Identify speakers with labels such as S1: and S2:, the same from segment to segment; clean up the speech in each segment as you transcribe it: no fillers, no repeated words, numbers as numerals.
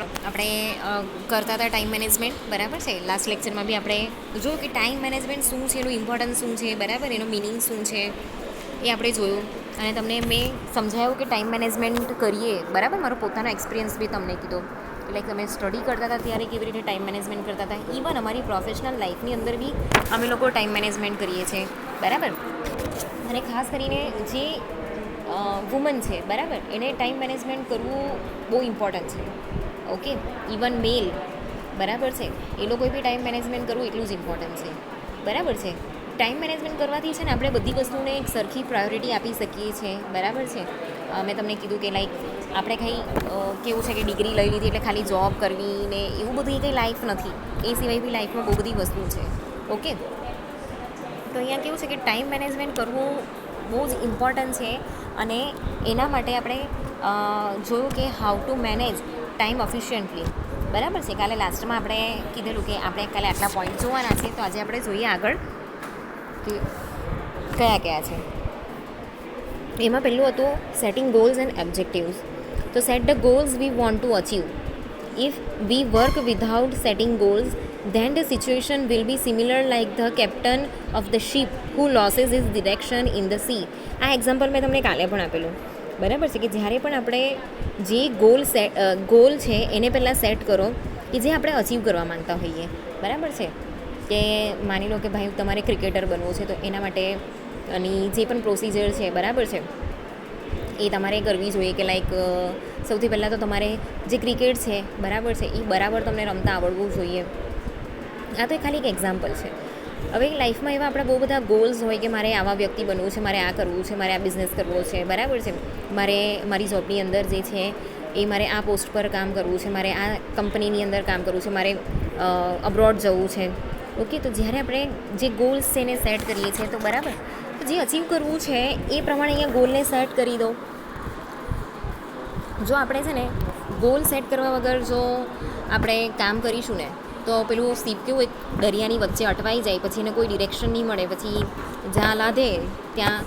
S1: આપણે કરતા હતા ટાઈમ મેનેજમેન્ટ, બરાબર છે. લાસ્ટ લેક્ચરમાં બી આપણે જોયું કે ટાઈમ મેનેજમેન્ટ શું છે, એનું ઇમ્પોર્ટન્સ શું છે, બરાબર, એનો મિનિંગ શું છે એ આપણે જોયું. અને તમને મેં સમજાવ્યું કે ટાઈમ મેનેજમેન્ટ કરીએ, બરાબર. મારો પોતાનો એક્સપિરિયન્સ બી તમને કીધો, લાઈક તમે સ્ટડી કરતા હતા ત્યારે કેવી રીતે ટાઈમ મેનેજમેન્ટ કરતા હતા. ઇવન અમારી પ્રોફેશનલ લાઈફની અંદર બી અમે લોકો ટાઈમ મેનેજમેન્ટ કરીએ છીએ, બરાબર. અને ખાસ કરીને જે વુમન છે, બરાબર, એને ટાઈમ મેનેજમેન્ટ કરવું બહુ ઇમ્પોર્ટન્ટ છે. ઓકે, ઇવન મેલ, બરાબર છે, એ લોકોએ બી ટાઈમ મેનેજમેન્ટ કરવું એટલું જ ઇમ્પોર્ટન્ટ છે, બરાબર છે. ટાઈમ મેનેજમેન્ટ કરવાથી છે ને આપણે બધી વસ્તુને એક સરખી પ્રાયોરિટી આપી શકીએ છીએ, બરાબર છે. મેં તમને કીધું કે લાઈક આપણે કંઈ કેવું છે કે ડિગ્રી લઈ લીધી એટલે ખાલી જોબ કરવી ને એવું બધું કંઈ લાઈફ નથી. એ સિવાય બી લાઈફમાં બહુ બધી વસ્તુ છે. ઓકે, તો અહીંયા કેવું છે કે ટાઈમ મેનેજમેન્ટ કરવું બહુ જ ઇમ્પોર્ટન્ટ છે. અને એના માટે આપણે જોયું કે how to manage time efficiently, બરાબર છે. કાલે લાસ્ટમાં આપણે કીધેલું કે આપણે કાલે આટલા પોઈન્ટ જોવાના છે, તો આજે આપણે જોઈએ આગળ કે કયા કયા છે. એમાં પહેલું હતું સેટિંગ ગોલ્સ એન્ડ ઓબ્જેક્ટિવ્સ. તો set the goals we want to achieve. If V work without setting goals, then the situation will be similar like the captain of the ship who loses his direction in the sea. આ example મેં તમને કાલે પણ આપેલું, બરાબર છે. કે જ્યારે પણ આપણે જે ગોલ છે એને પહેલાં સેટ કરો કે જે આપણે અચીવ કરવા માંગતા હોઈએ, બરાબર છે. કે માની લો કે ભાઈ તમારે ક્રિકેટર બનવું છે, તો એના માટેની જે પણ પ્રોસિજર છે, બરાબર છે, એ તમારે કરવી જોઈએ. કે લાઈક સૌથી પહેલાં તો તમારે જે ક્રિકેટ છે, બરાબર છે, એ બરાબર તમને રમતા આવડવું જોઈએ. આ તો ખાલી એક એક્ઝામ્પલ છે. હવે લાઈફમાં એવા આપણા બહુ બધા ગોલ્સ હોય કે મારે આવા વ્યક્તિ બનવું છે, મારે આ કરવું છે, મારે આ બિઝનેસ કરવો છે, બરાબર છે, મારે મારી જોબની અંદર જે છે એ મારે આ પોસ્ટ પર કામ કરવું છે, મારે આ કંપનીની અંદર કામ કરવું છે, મારે અબ્રોડ જવું છે. ઓકે, તો જ્યારે આપણે જે ગોલ્સ છે એને સેટ કરીએ છીએ, તો બરાબર જે અચીવ કરવું છે એ પ્રમાણે અહીંયા ગોલને સેટ કરી દો. જો આપણે છે ને ગોલ સેટ કરવા વગર જો આપણે કામ કરીશું ને, તો પેલું સીપ કેવું એક દરિયાની વચ્ચે અટવાઈ જાય, પછી એને કોઈ ડિરેક્શન નહીં મળે, પછી જ્યાં લાદે ત્યાં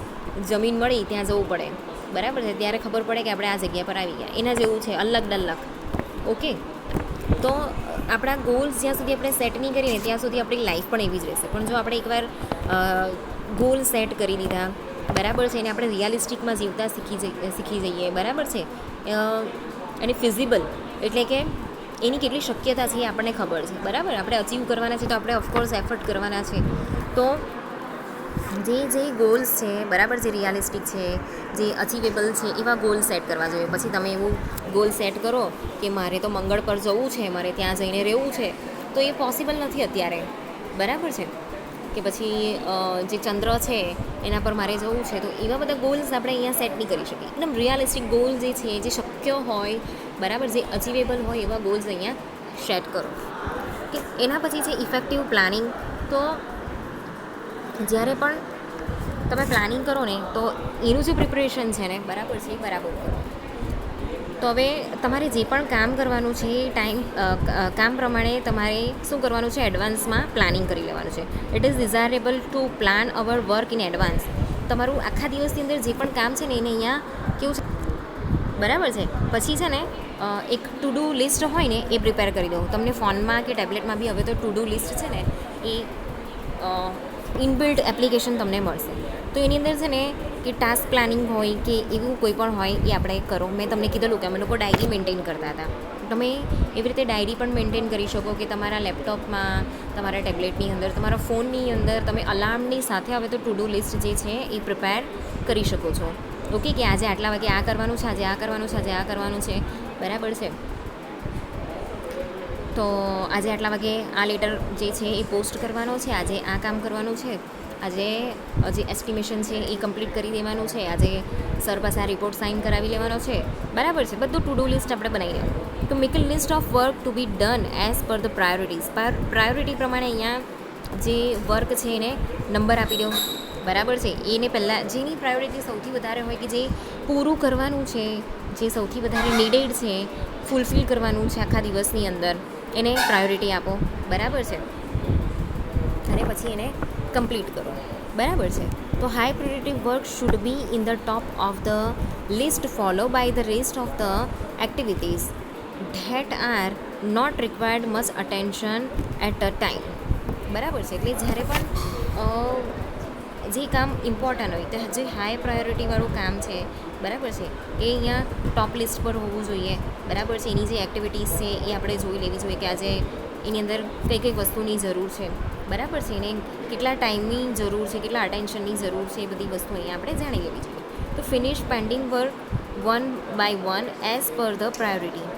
S1: જમીન મળી ત્યાં જવું પડે, બરાબર છે. ત્યારે ખબર પડે કે આપણે આ જગ્યા પર આવી ગયા. એના જેવું છે અલગ ડલ્લક. ઓકે, તો આપણા ગોલ્સ જ્યાં સુધી આપણે સેટ નહીં કરીએ ત્યાં સુધી આપણી લાઈફ પણ એવી જ રહેશે. પણ જો આપણે એકવાર ગોલ સેટ કરી દીધા, બરાબર છે, એને આપણે રિયાલિસ્ટિકમાં જીવતા શીખી જઈએ, બરાબર છે, અને ફિઝિબલ એટલે કે એની કેટલી શક્યતા છે એ આપણને ખબર છે, બરાબર. આપણે અચીવ કરવાના છે તો આપણે ઓફકોર્સ એફર્ટ કરવાના છે. તો જે ગોલ્સ છે, બરાબર, જે રિયાલિસ્ટિક છે, જે અચીવેબલ છે, એવા ગોલ સેટ કરવા જોઈએ. પછી તમે એવું ગોલ સેટ કરો કે મારે તો મંગળ પર જવું છે, મારે ત્યાં જઈને રહેવું છે, તો એ પોસિબલ નથી અત્યારે, બરાબર છે. કે પછી જે ચંદ્ર છે એના પર મારે જવું છે, તો એવા બધા ગોલ્સ આપણે અહીંયા સેટ નહીં કરી શકીએ. એકદમ રિયાલિસ્ટિક ગોલ જે છે, જે શક્ય હોય, બરાબર, જે અચીવેબલ હોય એવા ગોલ્સ અહીંયા સેટ કરો. કે એના પછી છે ઇફેક્ટિવ પ્લાનિંગ. તો જ્યારે પણ તમે પ્લાનિંગ કરો ને, તો એનું જે પ્રિપરેશન છે ને, બરાબર છે, એ બરાબર કરો. તો હવે તમારે જે પણ કામ કરવાનું છે એ કામ પ્રમાણે તમારે શું કરવાનું છે, એડવાન્સમાં પ્લાનિંગ કરી લેવાનું છે. It is desirable to plan our work in advance. તમારું આખા દિવસની અંદર જે પણ કામ છે ને એને અહીંયા કેવું છે, બરાબર છે. પછી છે ને એક ટુ ડુ લિસ્ટ હોય ને એ પ્રિપેર કરી દો. તમને ફોનમાં કે ટેબ્લેટમાં બી હવે તો ટુ ડુ લિસ્ટ છે ને એ ઇનબિલ્ટ એપ્લિકેશન તમને મળશે. તો એની અંદર છે ને કે ટાસ્ક પ્લાનિંગ હોય કે એવું કોઈ પણ હોય એ આપણે કરો. મેં તમને કીધેલું કે અમે લોકો ડાયરી મેન્ટેન કરતા હતા. તમે એવી રીતે ડાયરી પણ મેન્ટેન કરી શકો કે તમારા લેપટોપમાં, તમારા ટેબ્લેટની અંદર, તમારા ફોનની અંદર તમે અલાર્મની સાથે હવે તો ટુ ડુ લિસ્ટ જે છે એ પ્રિપેર કરી શકો છો. ઓકે, કે આજે આટલા વાગે આ કરવાનું છે, આજે આ કરવાનું છે, આજે આ કરવાનું છે, બરાબર છે. તો આજે આટલા વાગે આ લેટર જે છે એ પોસ્ટ કરવાનો છે, આજે આ કામ કરવાનું છે, આજે જે એસ્ટિમેશન છે એ કમ્પ્લીટ કરી દેવાનું છે, આજે સર પાસે આ રિપોર્ટ સાઇન કરાવી લેવાનો છે, બરાબર છે. બધું ટુ ડુ લિસ્ટ આપણે બનાવી લેવાનું. તો make a list of work to B done as per the priorities. Priority પ્રમાણે અહીંયા જે વર્ક છે એને નંબર આપી દો, બરાબર છે. એને પહેલાં જેની પ્રાયોરિટી સૌથી વધારે હોય, કે જે પૂરું કરવાનું છે, જે સૌથી વધારે નીડેડ છે, ફૂલફિલ કરવાનું છે આખા દિવસની અંદર, એને પ્રાયોરિટી આપો, બરાબર છે. અને પછી એને કમ્પ્લીટ કરો, બરાબર છે. તો high priority work should be in the top of the list, follow by the rest of the activities. That are not required much attention at a time. બરાબર છે. એટલે જ્યારે પણ જે કામ ઇમ્પોર્ટન્ટ હોય તો જે હાઈ પ્રાયોરિટીવાળું કામ છે, બરાબર છે, એ અહીંયા ટોપ લિસ્ટ પર હોવું જોઈએ. બરાબર છે. એની જે એક્ટિવિટીઝ છે એ આપણે જોઈ લેવી જોઈએ કે આજે એની અંદર કઈ કઈ વસ્તુની જરૂર છે. બરાબર છે. એને કેટલા ટાઈમની જરૂર છે, કેટલા અટેન્શનની જરૂર છે, એ બધી વસ્તુ અહીંયા આપણે જાણી લેવી જોઈએ. તો finish pending work one by one as per the priority.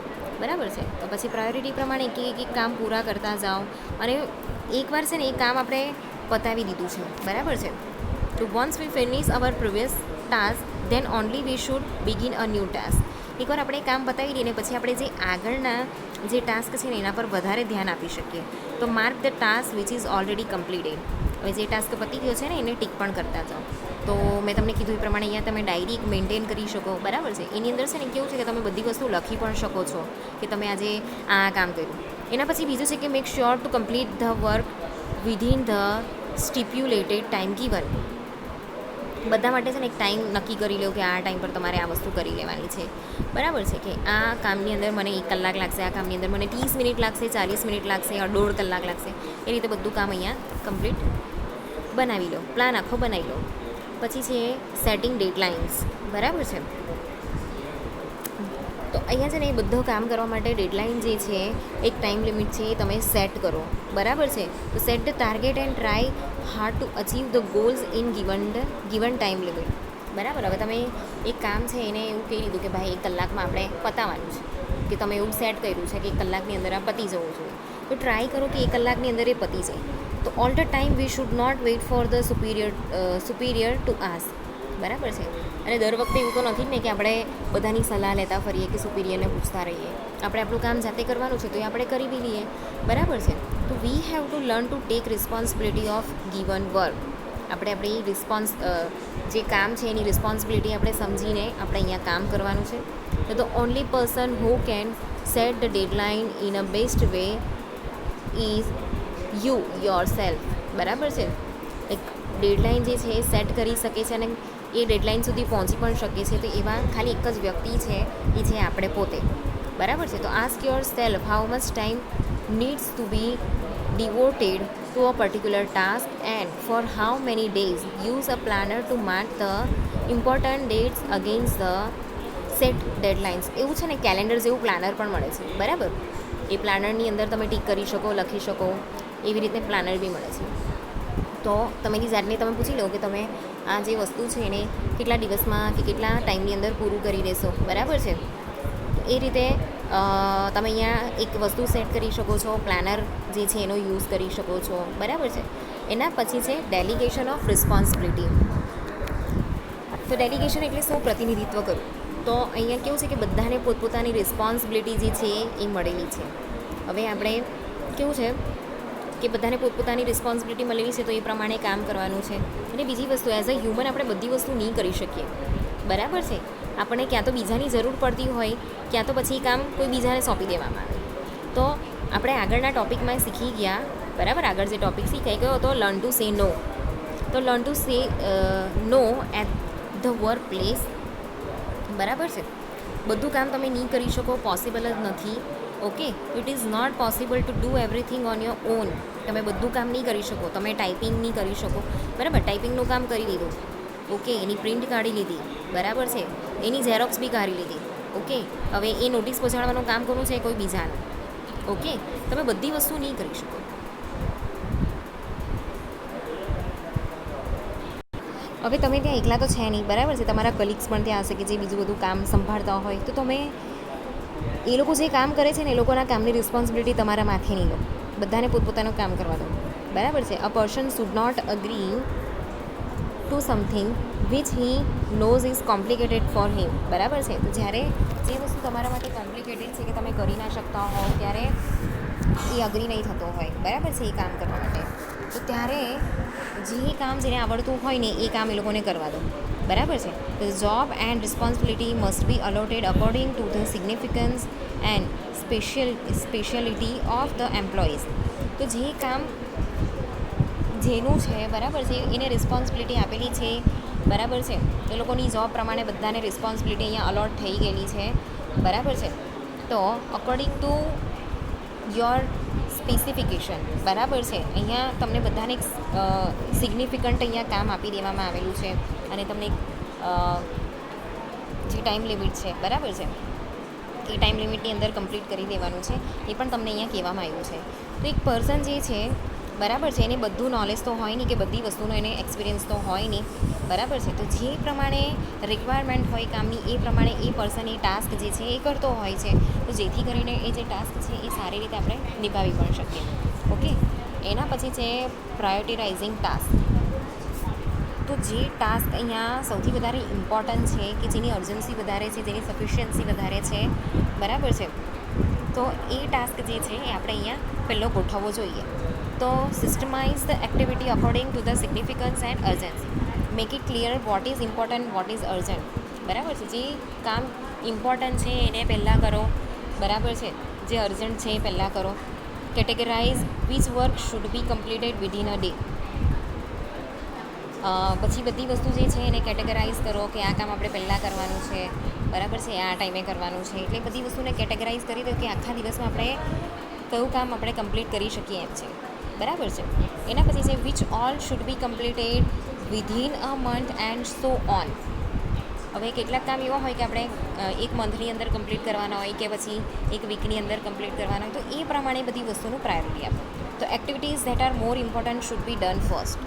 S1: બરાબર છે. તો પછી પ્રાયોરિટી પ્રમાણે એક કામ પૂરા કરતા જાઓ અને એકવાર છે ને એ કામ આપણે પતાવી દીધું છે. બરાબર છે. તો once we finish our previous task then only we should begin a new task. એકવાર આપણે કામ પતાવી દઈએ ને પછી આપણે જે આગળના જે ટાસ્ક છે ને એના પર વધારે ધ્યાન આપી શકીએ. તો mark the task which is already completed. હવે જે ટાસ્ક પતી ગયો છે ને એને ટીક પણ કરતા જાઓ. તો મેં તમને કીધું એ પ્રમાણે અહીંયા તમે ડાયરી મેન્ટેન કરી શકો. બરાબર છે. એની અંદર છે ને કેવું છે કે તમે બધી વસ્તુ લખી પણ શકો છો કે તમે આજે આ કામ કર્યું. એના પછી બીજું છે કે make sure to complete the work within the stipulated time given. બધા માટે છે ને એક ટાઈમ નક્કી કરી લો કે આ ટાઈમ પર તમારે આ વસ્તુ કરી લેવાની છે. બરાબર છે. કે આ કામની અંદર મને 1 કલાક લાગશે, આ કામની અંદર મને 30 મિનિટ લાગશે, 40 મિનિટ લાગશે, 1.5 કલાક લાગશે. એ રીતે બધું કામ અહીંયા કમ્પ્લીટ બનાવી લો, પ્લાન આખો બનાવી લો. પછી છે સેટિંગ ડેડલાઇન્સ. બરાબર છે. તો અહીંયા છે ને એ બધું કામ કરવા માટે ડેડલાઇન જે છે, એક ટાઈમ લિમિટ છે, એ તમે સેટ કરો. બરાબર છે. તો set the target and try hard to achieve the goals in given time limit. બરાબર. હવે તમે એક કામ છે એને એવું કહી દીધું કે ભાઈ 1 કલાકમાં આપણે પતાવવાનું છે, કે તમે એવું સેટ કર્યું છે કે 1 કલાકની અંદર આ પતી જવું જોઈએ. તો ટ્રાય કરો કે 1 કલાકની અંદર એ પતી જાય. તો all the time we should not wait for the superior to ask. બરાબર છે. અને દર વખતે એવું તો નથી જ ને કે આપણે બધાની સલાહ લેતા ફરીએ કે સુપિરિયરને પૂછતા રહીએ. આપણે આપણું કામ જાતે કરવાનું છે તો એ આપણે કરી બી લઈએ. બરાબર છે. તો we have to learn to take responsibility of given work. આપણે આપણી જે કામ છે એની રિસ્પોન્સિબિલિટી આપણે સમજીને આપણે અહીંયા કામ કરવાનું છે. તો the only person who can set the deadline in a best way is you your self. બરાબર છે. એક ડેડલાઇન જે છે એ સેટ કરી શકે છે અને એ ડેડલાઇન સુધી પહોંચી પણ શકે છે. તો એવા ખાલી એક જ વ્યક્તિ છે, એ છે આપણે પોતે. બરાબર છે. તો ask yourself how much time needs to be devoted to a particular task and for how many days. Use a planner to mark the important dates against the set deadlines. એવું છે ને calendar જેવું planar પણ મળે છે. બરાબર. એ પ્લાનરની અંદર તમે ટીક કરી શકો, લખી શકો. એવી રીતે પ્લાનર બી મળે છે. તો તમારી જાતને તમે પૂછી લો કે તમે આ જે વસ્તુ છે એને કેટલા દિવસમાં કે કેટલા ટાઈમની અંદર પૂરું કરી દેશો. બરાબર છે. એ રીતે તમે અહીંયા એક વસ્તુ સેટ કરી શકો છો. પ્લાનર જે છે એનો યુઝ કરી શકો છો. બરાબર છે. એના પછી છે ડેલિગેશન ઓફ રિસ્પોન્સિબિલિટી. તો ડેલિગેશન એટલે શું? પ્રતિનિધિત્વ કરવું. તો અહીંયા કેવું છે કે બધાને પોતપોતાની રિસ્પોન્સિબિલિટી જે છે એ મળેલી છે. હવે આપણે કેવું છે કે બધાને પોતપોતાની રિસ્પોન્સિબિલિટી મળેલી છે તો એ પ્રમાણે કામ કરવાનું છે. અને બીજી વસ્તુ, એઝ અ હ્યુમન આપણે બધી વસ્તુ નહીં કરી શકીએ. બરાબર છે. આપણને ક્યાં તો બીજાની જરૂર પડતી હોય, ક્યાં તો પછી કામ કોઈ બીજાને સોંપી દેવામાં આવે. તો આપણે આગળના ટોપિકમાં શીખી ગયા. બરાબર. આગળ જે ટોપિક શીખાઈ ગયો હતો લર્ન ટુ સે નો. તો learn to say no at the workplace. બરાબર છે. બધું કામ તમે નહીં કરી શકો, પોસિબલ જ નથી. Okay. It is not possible to do everything on your own. તમે બધું કામ નહીં કરી શકો. તમે ટાઈપિંગ નહીં કરી શકો. બરાબર. ટાઈપિંગનું કામ કરી લીધું. ઓકે. એની પ્રિન્ટ કાઢી લીધી. બરાબર છે. એની ઝેરોક્સ બી કાઢી લીધી. ઓકે. હવે એ નોટિસ પહોંચાડવાનું કામ કરવું છે કોઈ બીજાને. ઓકે. તમે બધી વસ્તુ નહીં કરી શકો. હવે તમે ત્યાં એકલા તો છે નહીં. બરાબર છે. તમારા કલીગ્સ પણ ત્યાં હશે કે જે બીજું બધું કામ સંભાળતા હોય. તો તમે એ લોકો જે કામ કરે છે ને એ લોકોના કામની રિસ્પોન્સિબિલિટી તમારા માથે નહીં લો. બધાને પોતપોતાનું કામ કરવા દો. બરાબર છે. A person should not agree to something which he knows is complicated for him. બરાબર છે. તો જ્યારે જે વસ્તુ તમારા માટે કોમ્પ્લિકેટેડ છે કે તમે કરી ના શકતા હો ત્યારે એ અગ્રી નહીં થતો હોય. બરાબર છે. એ કામ કરવા માટે તો ત્યારે જે કામ જેને આવડતું હોય ને એ કામ એ લોકોને કરવા દો. બરાબર છે. તો job and responsibility must be allotted according to the significance and speciality of the employees. તો જે કામ જેનું છે, બરાબર છે, એને રિસ્પોન્સિબિલિટી આપેલી છે. બરાબર છે. એ લોકોની જોબ પ્રમાણે બધાને રિસ્પોન્સિબિલિટી અહીંયા અલોટ થઈ ગયેલી છે. બરાબર છે. તો અકોર્ડિંગ ટુ યોર સ્પેસિફિકેશન, બરાબર છે, અહીંયા તમને બધાને એક સિગ્નિફિકન્ટ અહીંયા કામ આપી દેવામાં આવેલું છે અને તમને જે ટાઈમ લિમિટ છે, બરાબર છે, એ ટાઈમ લિમિટની અંદર કમ્પ્લીટ કરી દેવાનું છે, એ પણ તમને અહીંયા કહેવામાં આવ્યું છે. તો એક પર્સન જે છે, બરાબર છે, એને બધું નોલેજ તો હોય નહીં, કે બધી વસ્તુનો એને એક્સપિરિયન્સ તો હોય નહીં, બરાબર છે. તો જે પ્રમાણે રિક્વાયરમેન્ટ હોય કામની, એ પ્રમાણે એ પર્સન એ ટાસ્ક જે છે એ કરતો હોય છે, તો જેથી કરીને એ જે ટાસ્ક છે એ સારી રીતે આપણે નિભાવી પણ શકીએ. ઓકે, એના પછી છે પ્રાયોરિટાઇઝિંગ ટાસ્ક. તો જે ટાસ્ક અહીંયા સૌથી વધારે ઇમ્પોર્ટન્ટ છે, કે જેની અર્જન્સી વધારે છે, જેની સફિશિયન્સી વધારે છે, બરાબર છે, તો એ ટાસ્ક જે છે એ આપણે અહીંયા પહેલો ગોઠવવો જોઈએ. તો systemise the activity according to the significance and urgency. Make it clear what is important, what is urgent. બરાબર છે, જે કામ ઇમ્પોર્ટન્ટ છે એને પહેલાં કરો, બરાબર છે, જે અર્જન્ટ છે એ પહેલાં કરો. Categorise which work should B completed within a day. પછી બધી વસ્તુ જે છે એને કેટેગરાઇઝ કરો, કે આ કામ આપણે પહેલાં કરવાનું છે, બરાબર છે, આ ટાઈમે કરવાનું છે, એટલે બધી વસ્તુને કેટેગરાઇઝ કરી દો કે આખા દિવસમાં આપણે કયું કામ આપણે કમ્પ્લીટ કરી શકીએ એમ છે, બરાબર છે. એના પછી છે which all should be completed within a month and so on. હવે કેટલાક કામ એવા હોય કે આપણે એક મંથની અંદર કમ્પ્લીટ કરવાના હોય, કે પછી એક વીકની અંદર કમ્પ્લીટ કરવાના હોય, તો એ પ્રમાણે બધી વસ્તુનું પ્રાયોરિટી આપો. તો activities that are more important should be done first,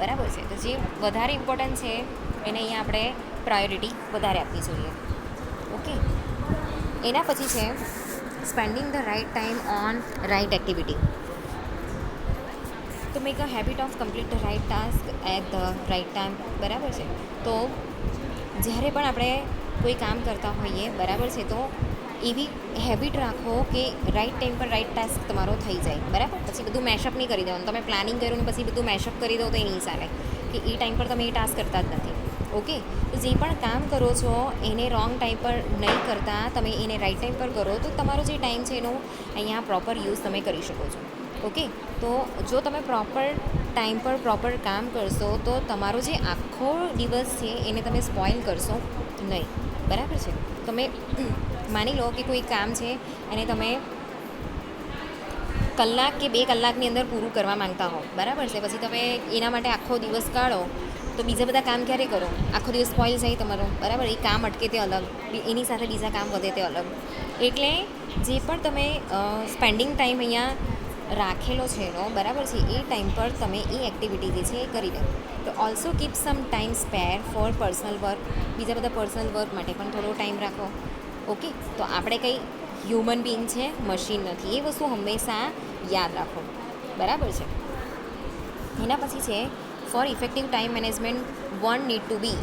S1: બરાબર છે. તો જે વધારે ઇમ્પોર્ટન્ટ છે એને અહીંયા આપણે પ્રાયોરિટી વધારે આપવી જોઈએ. ઓકે, એના પછી છે spending the right time on right activity. તો make a habit of complete the right task at the right time, બરાબર છે. તો જ્યારે પણ આપણે કોઈ કામ કરતા હોઈએ, બરાબર છે, તો એવી હેબિટ રાખો કે રાઇટ ટાઈમ પર રાઇટ ટાસ્ક તમારો થઈ જાય, બરાબર. પછી બધું મેશઅપ નહીં કરી દેવાનું. તમે પ્લાનિંગ કર્યું ને પછી બધું મેશઅપ કરી દો તો એ નહીં ચાલે, કે એ ટાઈમ પર તમે એ ટાસ્ક કરતા જ નથી. ઓકે, તો જે પણ કામ કરો છો એને રોંગ ટાઈમ પર નહીં કરતા તમે એને રાઇટ ટાઈમ પર કરો, તો તમારો જે ટાઈમ છે એનો અહીંયા પ્રોપર યુઝ તમે કરી શકો છો. ઓકે, તો જો તમે પ્રોપર ટાઈમ પર પ્રોપર કામ કરશો તો તમારો જે આખો દિવસ છે એને તમે સ્પોઇલ કરશો નહીં, બરાબર છે. તમે માની લો કે કોઈ કામ છે અને તમે કલાક કે 2 કલાકની અંદર પૂરું કરવા માંગતા હો, બરાબર છે, પછી તમે એના માટે આખો દિવસ કાઢો, તો બીજા બધા કામ ક્યારે કરો? આખો દિવસ સ્પોઇલ જાય તમારો, બરાબર. એ કામ અટકે તે અલગ, એની સાથે બીજા કામ વધે તે અલગ. એટલે જે પણ તમે સ્પેન્ડિંગ ટાઈમ અહીંયા રાખેલો છે એનો, બરાબર છે, એ ટાઈમ પર તમે એ એક્ટિવિટી જે છે એ કરી દો. તો also keep some time spare for personal work. બીજા બધા પર્સનલ વર્ક માટે પણ થોડો ટાઈમ રાખો. ઓકે, તો આપણે કંઈ હ્યુમન બિંગ છે, મશીન નથી, એ વસ્તુ હંમેશા યાદ રાખો, બરાબર છે. એના પછી છે for effective time management one need to be.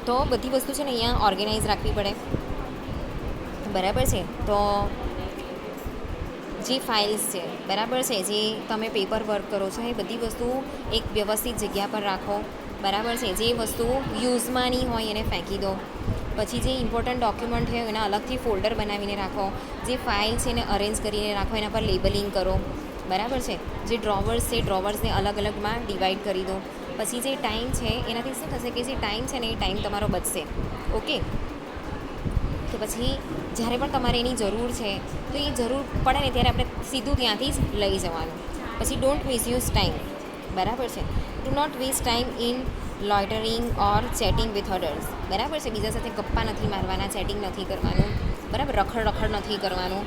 S1: તો બધી વસ્તુ છે ને અહીંયા ઓર્ગેનાઇઝ રાખવી પડે, બરાબર છે. તો જે ફાઇલ્સ છે, બરાબર છે, જે તમે પેપર વર્ક કરો છો એ બધી વસ્તુ એક વ્યવસ્થિત જગ્યા પર રાખો, બરાબર છે. જે વસ્તુ યુઝમાં નહીં હોય એને ફેંકી દો. પછી જે ઇમ્પોર્ટન્ટ ડોક્યુમેન્ટ છે એના અલગથી ફોલ્ડર બનાવીને રાખો. જે ફાઇલ છે એને અરેન્જ કરીને રાખો, એના પર લેબલિંગ કરો, બરાબર છે. જે ડ્રોવર્સ છે, ડ્રોવર્સને અલગ અલગમાં ડિવાઈડ કરી દો. પછી જે ટાઈમ છે એનાથી શું થશે કે જે ટાઈમ છે ને એ ટાઈમ તમારો બચશે. ઓકે, તો પછી જ્યારે પણ તમારે એની જરૂર છે તો એ જરૂર પડે ને ત્યારે આપણે સીધું ત્યાંથી જ લઈ જવાનું. પછી ડોન્ટ મિસયુઝ ટાઈમ, બરાબર છે. Do not waste time in loitering or chatting with others, બરાબર છે. બીજા સાથે ગપ્પા નથી મારવાના, ચેટિંગ નથી કરવાનું, બરાબર, રખડ નથી કરવાનું.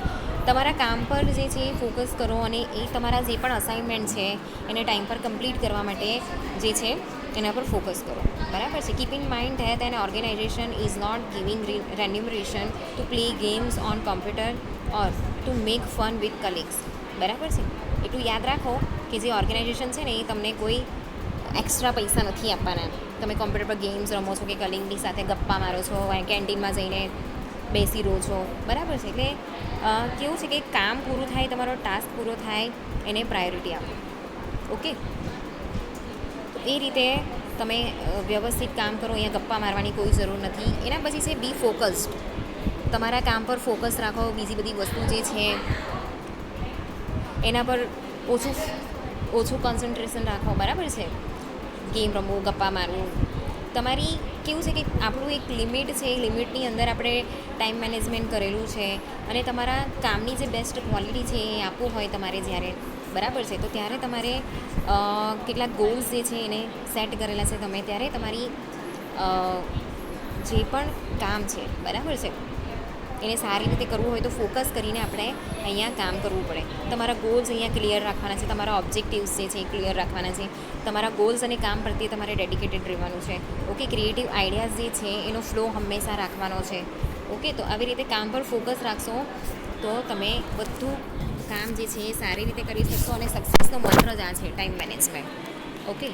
S1: તમારા કામ પર જે છે એ ફોકસ કરો અને એ તમારા જે પણ અસાઇનમેન્ટ છે એને ટાઈમ પર કમ્પ્લીટ કરવા માટે જે છે એના પર ફોકસ કરો, બરાબર છે. Keep in mind that an organisation is not giving remuneration to play games on computer or to make fun with colleagues, બરાબર છે. એટલું યાદ રાખો કે જે ઓર્ગેનાઇઝેશન છે ને એ તમને કોઈ એક્સ્ટ્રા પૈસા નથી આપવાના. તમે કોમ્પ્યુટર પર ગેમ્સ રમો છો કે કલિંગની સાથે ગપ્પા મારો છો, કેન્ટીનમાં જઈને બેસી રહો છો, બરાબર છે. એટલે કેવું છે કે કામ પૂરું થાય, તમારો ટાસ્ક પૂરો થાય, એને પ્રાયોરિટી આપો. ઓકે, તો એ રીતે તમે વ્યવસ્થિત કામ કરો. અહીંયા ગપ્પા મારવાની કોઈ જરૂર નથી. એના પછી છે બી ફોકસ્ડ. તમારા કામ પર ફોકસ રાખો. બીજી બધી વસ્તુ જે છે એના પર ઓછું કોન્સન્ટ્રેશન રાખો, બરાબર છે. ગેમ રમવું, ગપ્પા મારવું, તમારી કેવું છે કે આપણું એક લિમિટ છે, એ લિમિટની અંદર આપણે ટાઈમ મેનેજમેન્ટ કરેલું છે અને તમારા કામની જે બેસ્ટ ક્વોલિટી છે એ આપવું હોય તમારે જ્યારે, બરાબર છે, તો ત્યારે તમારે કેટલાક ગોલ્સ જે છે એને સેટ કરેલા છે તમે, ત્યારે તમારી જે પણ કામ છે, બરાબર છે, એને સારી રીતે કરવું હોય તો ફોકસ કરીને આપણે અહીંયા કામ કરવું પડે. તમારા ગોલ્સ અહીંયા ક્લિયર રાખવાના છે, તમારા ઓબ્જેક્ટિવ્સ જે છે એ ક્લિયર રાખવાના છે, તમારા ગોલ્સ અને કામ પ્રત્યે તમારે ડેડિકેટેડ રહેવાનું છે. ઓકે, ક્રિએટિવ આઈડિયાઝ જે છે એનો ફ્લો હંમેશા રાખવાનો છે. ઓકે, તો આવી રીતે કામ પર ફોકસ રાખશો તો તમે બધું કામ જે છે એ સારી રીતે કરી શકશો અને સક્સેસનો મંત્ર જ આ છે ટાઈમ મેનેજમેન્ટ. ઓકે.